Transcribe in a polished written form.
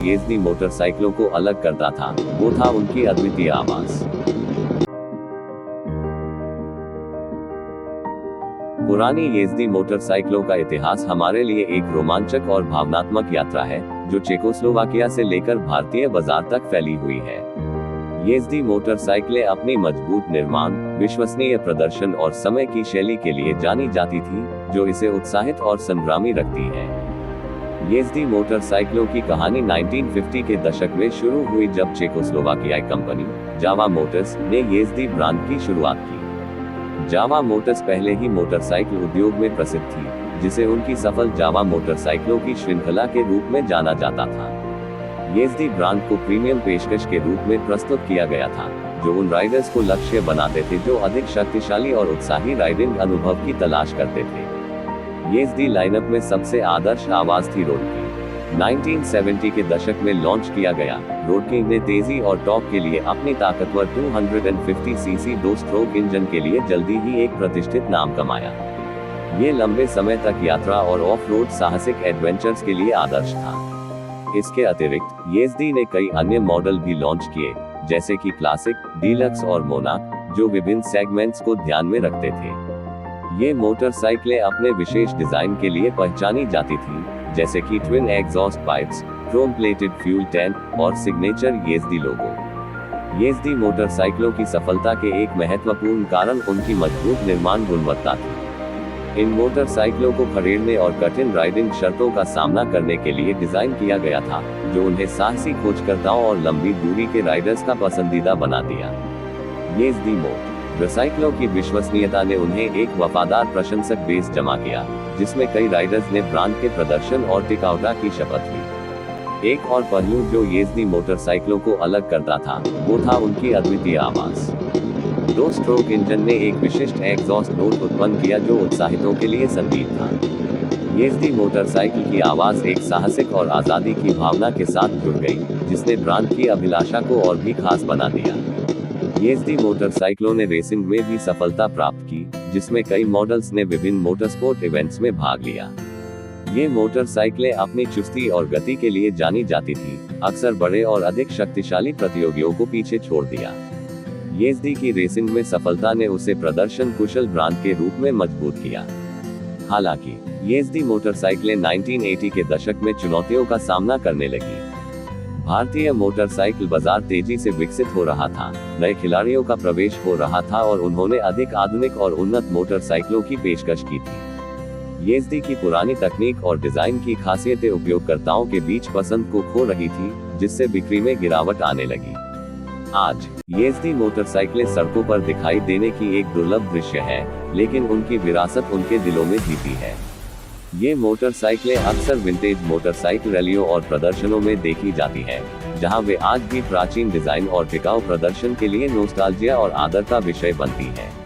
येज़दी मोटरसाइकिलों को अलग करता था, वो था उनकी अद्वितीय आवाज। पुरानी येज़दी मोटरसाइकिलों का इतिहास हमारे लिए एक रोमांचक और भावनात्मक यात्रा है, जो चेकोस्लोवाकिया से लेकर भारतीय बाजार तक फैली हुई है। येज़दी मोटरसाइकिलें अपनी मजबूत निर्माण, विश्वसनीय प्रदर्शन और समय की शैली के लिए जानी जाती थी, जो इसे उत्साहित और संग्रामी रखती है। येज़दी मोटरसाइकिलों की कहानी 1950 के दशक में शुरू हुई, जब चेकोस्लोवाकियाई कंपनी जावा मोटर्स ने येज़दी ब्रांड की शुरुआत की। जावा मोटर्स पहले ही मोटरसाइकिल उद्योग में प्रसिद्ध थी, जिसे उनकी सफल जावा मोटरसाइकिलों की श्रृंखला के रूप में जाना जाता था। येज़दी ब्रांड को प्रीमियम पेशकश के रूप में प्रस्तुत किया गया था, जो उन राइडर्स को लक्ष्य बनाते थे जो अधिक शक्तिशाली और उत्साही राइडिंग अनुभव की तलाश करते थे। येज़दी लाइनअप में सबसे आदर्श आवाज थी रोड किंग। 1970 के दशक में लॉन्च किया गया रोड किंग ने तेजी और टॉर्क के लिए अपनी ताकतवर 250 सीसी 2-स्ट्रोक इंजन के लिए जल्दी ही एक प्रतिष्ठित नाम कमाया। ये लंबे समय तक यात्रा और ऑफ रोड साहसिक एडवेंचर्स के लिए आदर्श था। इसके अतिरिक्त येज़दी ने कई अन्य मॉडल भी लॉन्च किए, जैसे कि क्लासिक, डीलक्स और मोनाक, जो विभिन्न सेगमेंट्स को ध्यान में रखते थे। ये मोटरसाइकिलें अपने विशेष डिजाइन के लिए पहचानी जाती थी, जैसे कि twin exhaust pipes, Chrome plated fuel tank और सिग्नेचर येज़दी लोगो। येज़दी मोटरसाइकिलों की सफलता के एक महत्वपूर्ण कारण उनकी मजबूत निर्माण गुणवत्ता थी। इन मोटरसाइकिलों को खरीदने और कठिन राइडिंग शर्तों का सामना करने के लिए डिजाइन किया गया था, जो उन्हें साहसी खोजकर्ताओं और लंबी दूरी के राइडर्स का पसंदीदा बना दिया। येज़दी मोटरसाइकिलों की विश्वसनीयता ने उन्हें एक वफादार प्रशंसक बेस जमा किया, जिसमें कई राइडर्स ने ब्रांड के प्रदर्शन और टिकाऊता की शपथ ली। एक और पहलू जो येज़दी मोटरसाइकिलों को अलग करता था, वो था उनकी अद्वितीय आवाज। 2-स्ट्रोक इंजन ने एक विशिष्ट एग्जॉस्ट नोट उत्पन्न किया, जो उत्साहितों के लिए संगीत था। येज़दी मोटरसाइकिल की आवाज एक साहसिक और आजादी की भावना के साथ जुड़ गई, जिसने ब्रांड की अभिलाषा को और भी खास बना दिया। येज़दी मोटरसाइकिलों ने रेसिंग में भी सफलता प्राप्त की, जिसमें कई मॉडल्स ने विभिन्न मोटरस्पोर्ट इवेंट्स में भाग लिया। ये मोटरसाइकिलें अपनी चुस्ती और गति के लिए जानी जाती थी, अक्सर बड़े और अधिक शक्तिशाली प्रतियोगियों को पीछे छोड़ दिया। येज़दी की रेसिंग में सफलता ने उसे प्रदर्शन कुशल ब्रांड के रूप में मजबूत किया। हालांकि येज़दी मोटरसाइकिलें 1980 के दशक में चुनौतियों का सामना करने लगी। भारतीय मोटरसाइकिल बाजार तेजी से विकसित हो रहा था, नए खिलाड़ियों का प्रवेश हो रहा था और उन्होंने अधिक आधुनिक और उन्नत मोटरसाइकिलों की पेशकश की थी। येज़दी की पुरानी तकनीक और डिजाइन की खासियतें उपयोगकर्ताओं के बीच पसंद को खो रही थी, जिससे बिक्री में गिरावट आने लगी। आज येज़दी मोटरसाइकिलें सड़कों पर दिखाई देने की एक दुर्लभ दृश्य है, लेकिन उनकी विरासत उनके दिलों में जीती है। ये मोटरसाइकिलें अक्सर विंटेज मोटरसाइकिल रैलियों और प्रदर्शनों में देखी जाती हैं, जहां वे आज भी प्राचीन डिजाइन और टिकाऊ प्रदर्शन के लिए नॉस्टैल्जिया और आदर का विषय बनती हैं।